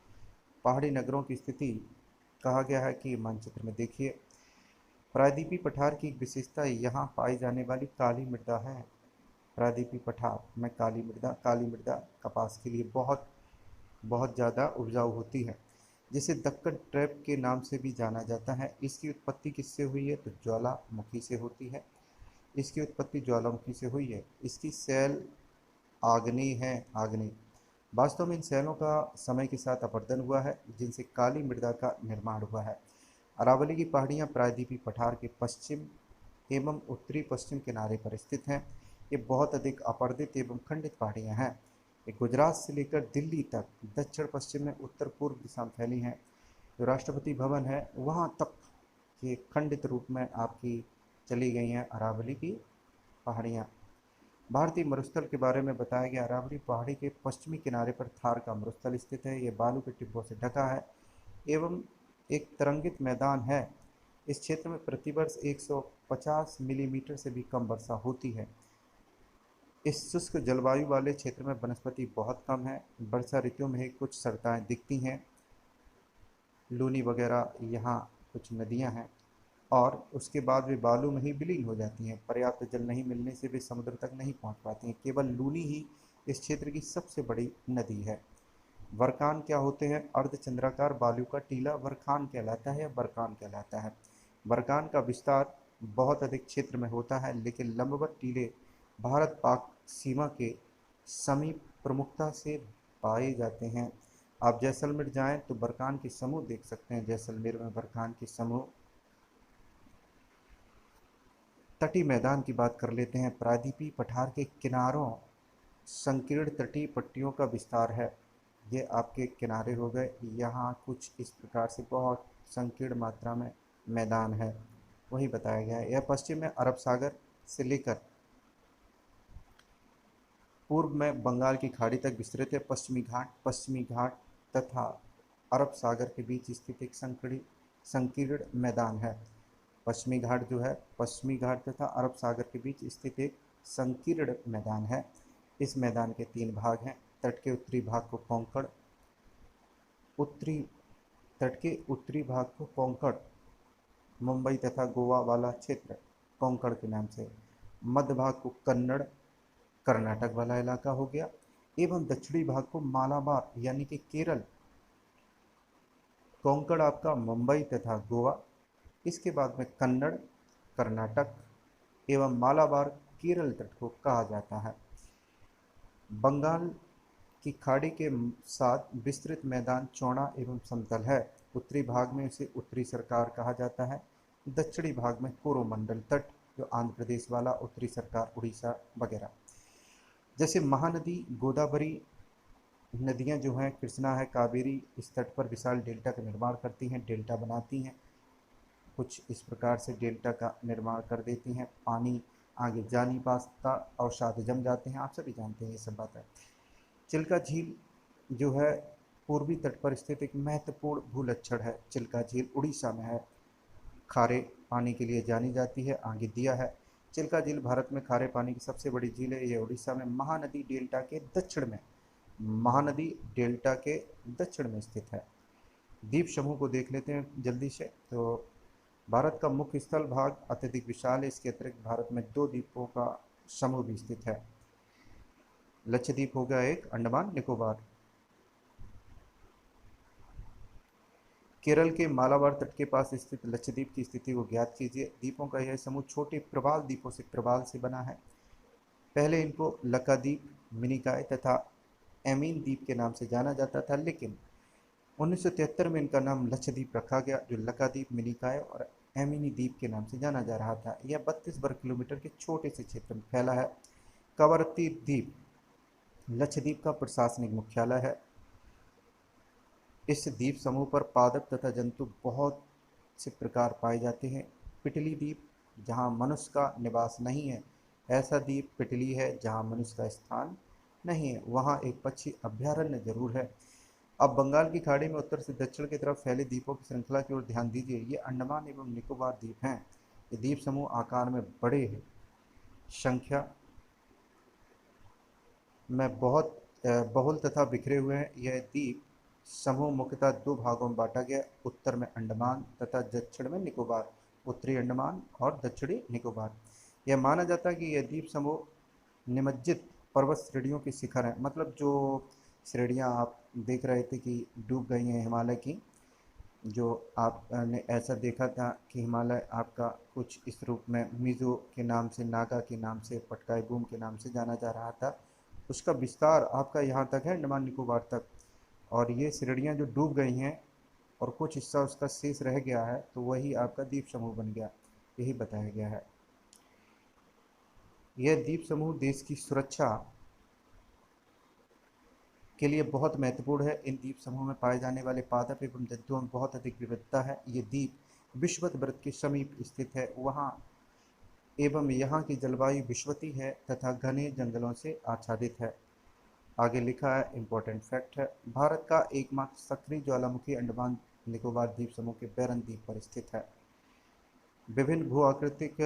पहाड़ी नगरों की स्थिति कहा गया है कि मानचित्र में देखिए। प्रायद्वीपीय पठार की एक विशेषता यहाँ पाई जाने वाली काली मृदा है। प्रायद्वीपीय पठार में काली मृदा कपास के लिए बहुत बहुत ज़्यादा उपजाऊ होती है, जिसे दक्कन ट्रैप के नाम से भी जाना जाता है। इसकी उत्पत्ति किससे हुई है? तो ज्वालामुखी से होती है। इसकी उत्पत्ति ज्वालामुखी से हुई है। इसकी शैल आग्नेय है। आग्नेय वास्तव में इन शैलों का समय के साथ अपरदन हुआ है, जिनसे काली मृदा का निर्माण हुआ है। अरावली की पहाड़ियाँ प्रायद्वीपीय पठार के पश्चिम एवं उत्तरी पश्चिम किनारे पर स्थित हैं। ये बहुत अधिक अपरदित एवं खंडित पहाड़ियाँ हैं। ये गुजरात से लेकर दिल्ली तक दक्षिण पश्चिम में उत्तर पूर्व दिशा में फैली हैं। जो राष्ट्रपति भवन है वहाँ तक ये खंडित रूप में आपकी चली गई हैं अरावली की पहाड़ियाँ। भारतीय मरुस्थल के बारे में बताया गया। अरावली पहाड़ी के पश्चिमी किनारे पर थार का मरुस्थल स्थित है। ये बालू के टिब्बों से ढका है एवं एक तरंगित मैदान है। इस क्षेत्र में प्रतिवर्ष 150 मिलीमीटर से भी कम वर्षा होती है। इस शुष्क जलवायु वाले क्षेत्र में वनस्पति बहुत कम है। वर्षा ऋतु में ही कुछ सरताएँ दिखती हैं। लूनी वगैरह यहाँ कुछ नदियाँ हैं और उसके बाद वे बालू में ही विलीन हो जाती हैं। पर्याप्त जल नहीं मिलने से वे समुद्र तक नहीं पहुँच पाती हैं। केवल लूनी ही इस क्षेत्र की सबसे बड़ी नदी है। वर्कान क्या होते हैं? अर्धचंद्राकार बालू का टीला वर्कान कहलाता है या बरकान कहलाता है। वर्कान का विस्तार बहुत अधिक क्षेत्र में होता है, लेकिन लंबवत टीले भारत पाक सीमा के समीप प्रमुखता से पाए जाते हैं। आप जैसलमेर जाएं तो बरकान के समूह देख सकते हैं। जैसलमेर में बरकान के समूह। तटीय मैदान की बात कर लेते हैं। प्रायद्वीपीय पठार के किनारों संकीर्ण तटीय पट्टियों का विस्तार है। ये आपके किनारे हो गए। यहाँ कुछ इस प्रकार से बहुत संकीर्ण मात्रा में मैदान है, वही बताया गया है। यह पश्चिम में अरब सागर से लेकर पूर्व में बंगाल की खाड़ी तक विस्तृत है। पश्चिमी घाट तथा अरब सागर के बीच स्थित एक संकीर्ण मैदान है। पश्चिमी घाट जो है, पश्चिमी घाट तथा अरब सागर के बीच स्थित एक संकीर्ण मैदान है। इस मैदान के 3 भाग हैं। तट के उत्तरी भाग को कोंकण, मुंबई तथा गोवा वाला क्षेत्र कोंकण के नाम से, मध्य भाग को कन्नड़, कर्नाटक वाला इलाका हो गया, एवं दक्षिणी भाग को मालाबार यानी कि केरल। कोंकण आपका मुंबई तथा गोवा, इसके बाद में कन्नड़, कर्नाटक एवं मालाबार केरल तट को कहा जाता है। बंगाल की खाड़ी के साथ विस्तृत मैदान चौड़ा एवं समतल है। उत्तरी भाग में इसे उत्तरी सरकार कहा जाता है। दक्षिणी भाग में कोरोमंडल तट, जो आंध्र प्रदेश वाला, उत्तरी सरकार उड़ीसा वगैरह। जैसे महानदी गोदावरी नदियां जो हैं, कृष्णा है, कावेरी, इस तट पर विशाल डेल्टा का निर्माण करती हैं, डेल्टा बनाती हैं। कुछ इस प्रकार से डेल्टा का निर्माण कर देती हैं। पानी आगे जा नहीं पाता, अवसाद जम जाते हैं। आप सभी जानते हैं ये सब बात है। चिल्का झील जो है पूर्वी तट पर स्थित एक महत्वपूर्ण भूलक्षण है। चिल्का झील उड़ीसा में है। खारे पानी के लिए जानी जाती है। आगे दिया है। चिल्का झील भारत में खारे पानी की सबसे बड़ी झील है। यह उड़ीसा में महानदी डेल्टा के दक्षिण में स्थित है। द्वीप समूह को देख लेते हैं जल्दी से। तो भारत का मुख्य स्थल भाग अत्यधिक विशाल है। इसके अतिरिक्त भारत में 2 द्वीपों का समूह भी स्थित है। लक्षद्वीप हो गया एक, अंडमान निकोबार। केरल के मालाबार तट के पास स्थित लक्षद्वीप की स्थिति को ज्ञात कीजिए। द्वीपों का यह समूह छोटे प्रवाल द्वीपों से प्रवाल से बना है। पहले इनको लक्काद्वीप, मिनिकॉय तथा एमीन द्वीप के नाम से जाना जाता था, लेकिन 1973 में इनका नाम लक्षद्वीप रखा गया, जो लक्काद्वीप, मिनिकॉय और एमिनी द्वीप के नाम से जाना जा रहा था। यह 32 वर्ग किलोमीटर के छोटे से क्षेत्र में फैला है। कवरत्ती द्वीप लक्षद्वीप का प्रशासनिक मुख्यालय है। इस द्वीप समूह पर पादप तथा जंतु बहुत से प्रकार पाए जाते हैं। पिटली द्वीप, जहाँ मनुष्य का निवास नहीं है, ऐसा द्वीप पिटली है जहाँ मनुष्य का स्थान नहीं है। वहाँ एक पक्षी अभ्यारण्य जरूर है। अब बंगाल की खाड़ी में उत्तर से दक्षिण की तरफ फैले द्वीपों की श्रृंखला की ओर ध्यान दीजिए। ये अंडमान एवं निकोबार द्वीप हैं। ये द्वीप समूह आकार में बड़े हैं, संख्या में बहुत बहुल तथा बिखरे हुए हैं। यह द्वीप समूह मुख्यतः 2 भागों में बांटा गया, उत्तर में अंडमान तथा दक्षिण में निकोबार, उत्तरी अंडमान और दक्षिणी निकोबार। यह माना जाता है कि यह द्वीप समूह निमज्जित पर्वत श्रेणियों के शिखर हैं। मतलब जो श्रेणियाँ आप देख रहे थे कि डूब गई हैं हिमालय की, जो आपने ऐसा देखा था कि हिमालय आपका कुछ इस रूप में मिज़ो के नाम से, नागा के नाम से, पटकाई बूम के नाम से जाना जा रहा था, उसका विस्तार आपका यहाँ तक है, अंडमान निकोबार तक। और ये श्रेणियाँ जो डूब गई हैं और कुछ हिस्सा उसका शेष रह गया है, तो वही आपका द्वीप समूह बन गया, यही बताया गया है। यह द्वीप समूह देश की सुरक्षा के लिए बहुत महत्वपूर्ण है। इन द्वीप समूह में पाए जाने वाले पादप एवं जंतुओं में बहुत अधिक विविधता है। ये द्वीप विषुवत वृत्त के समीप स्थित है वहाँ एवं यहाँ की जलवायु विषुवती है तथा घने जंगलों से आच्छादित है। आगे लिखा है, इम्पोर्टेंट फैक्ट है, भारत का एकमात्र सक्रिय ज्वालामुखी अंडमान निकोबार द्वीप समूह के बैरन द्वीप पर स्थित है। विभिन्न भू आकृतिक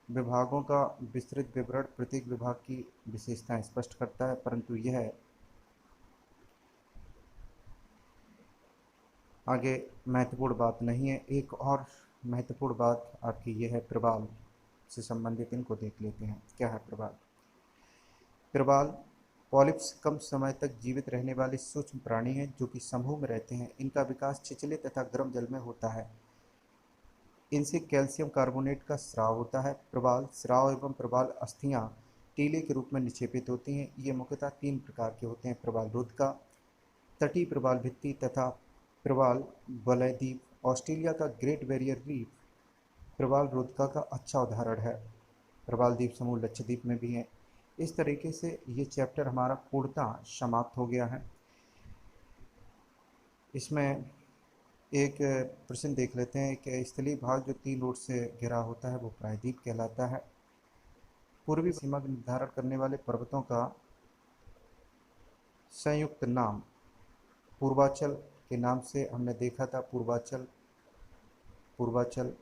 विभागों का विस्तृत विवरण प्रत्येक विभाग की विशेषताएं स्पष्ट करता है, परंतु यह आगे महत्वपूर्ण बात नहीं है। एक और महत्वपूर्ण बात आपकी यह है, प्रवाल से संबंधित, इनको देख लेते हैं। क्या है प्रवाल? प्रवाल पॉलिप्स कम समय तक जीवित रहने वाले सूक्ष्म प्राणी हैं जो कि समूह में रहते हैं। इनका विकास छिछले तथा गर्म जल में होता है। इनसे कैल्शियम कार्बोनेट का स्राव होता है। प्रवाल स्राव एवं प्रवाल अस्थियां टीले के रूप में निक्षेपित होती हैं। ये मुख्यतः 3 प्रकार के होते हैं, प्रवाल रुधिका, तटीय प्रवाल भित्ति तथा प्रवाल वलय द्वीप। ऑस्ट्रेलिया का ग्रेट बैरियर रीफ प्रवाल रुधिका का अच्छा उदाहरण है। प्रवाल द्वीप समूह लक्षद्वीप में भी है। इस तरीके से ये चैप्टर हमारा पूर्णतः समाप्त हो गया है। इसमें एक प्रश्न देख लेते हैं कि स्थलीय भाग जो 3 रोड से घिरा होता है वो प्रायद्वीप कहलाता है। पूर्वी सीमा का निर्धारण करने वाले पर्वतों का संयुक्त नाम पूर्वांचल के नाम से हमने देखा था। पूर्वांचल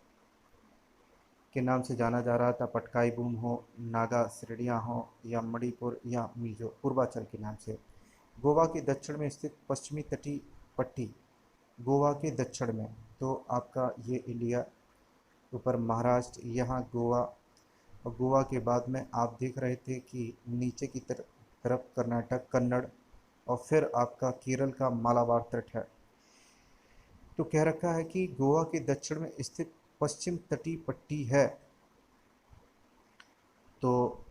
के नाम से जाना जा रहा था। पटकाई बूम हो, नागा श्रेणियाँ हो या मणिपुर या मिजो, पूर्वांचल के नाम से। गोवा के दक्षिण में स्थित पश्चिमी तटीय पट्टी, गोवा के दक्षिण में, तो आपका ये इंडिया, ऊपर महाराष्ट्र, यहाँ गोवा, और गोवा के बाद में आप देख रहे थे कि नीचे की तरफ कर्नाटक, कन्नड़, और फिर आपका केरल का मालाबार तट है। तो कह रखा है कि गोवा के दक्षिण में स्थित पश्चिम तटीय पट्टी है, तो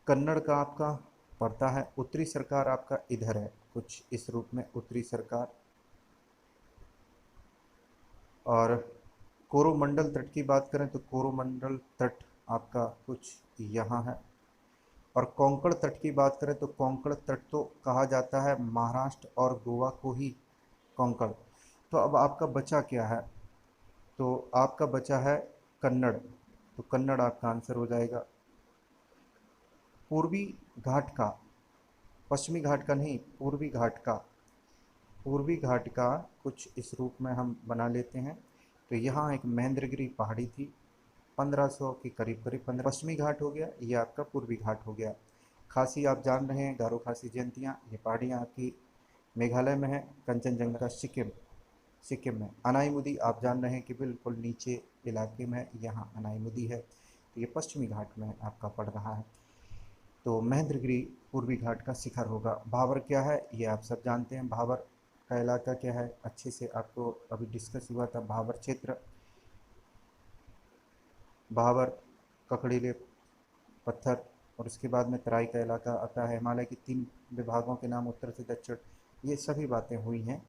कन्नड़ का आपका पड़ता है। उत्तरी सरकार आपका इधर है, कुछ इस रूप में उत्तरी सरकार। और कोरोमंडल तट की बात करें तो कोरोमंडल तट आपका कुछ यहाँ है। और कोंकण तट की बात करें तो कोंकण तट तो कहा जाता है महाराष्ट्र और गोवा को ही कोंकण। तो अब आपका बचा क्या है? तो आपका बचा है कन्नड़, तो कन्नड़ आपका आंसर हो जाएगा। पूर्वी घाट का, पश्चिमी घाट का नहीं, पूर्वी घाट का, पूर्वी घाट का कुछ इस रूप में हम बना लेते हैं। तो यहाँ एक महेंद्रगिरी पहाड़ी थी, 1500 के करीब करीब 15। पश्चिमी घाट हो गया, ये आपका पूर्वी घाट हो गया। खासी आप जान रहे हैं, गारो खासी जयंतियाँ, ये पहाड़ियाँ आपकी मेघालय में है। कंचनजंगा सिक्किम, सिक्किम में। अनाईमुदी आप जान रहे हैं कि बिल्कुल नीचे इलाके में यहाँ अनाईमुदी है, तो ये पश्चिमी घाट में आपका पड़ रहा है। तो महेंद्रगिरी पूर्वी घाट का शिखर होगा। भावर क्या है ये आप सब जानते हैं। भावर का इलाका क्या है, अच्छे से आपको अभी डिस्कस हुआ था। भावर क्षेत्र, भावर, ककड़ीले पत्थर, और उसके बाद में तराई का इलाका आता है। हिमालय के 3 विभागों के नाम उत्तर से दक्षिण, ये सभी बातें हुई हैं।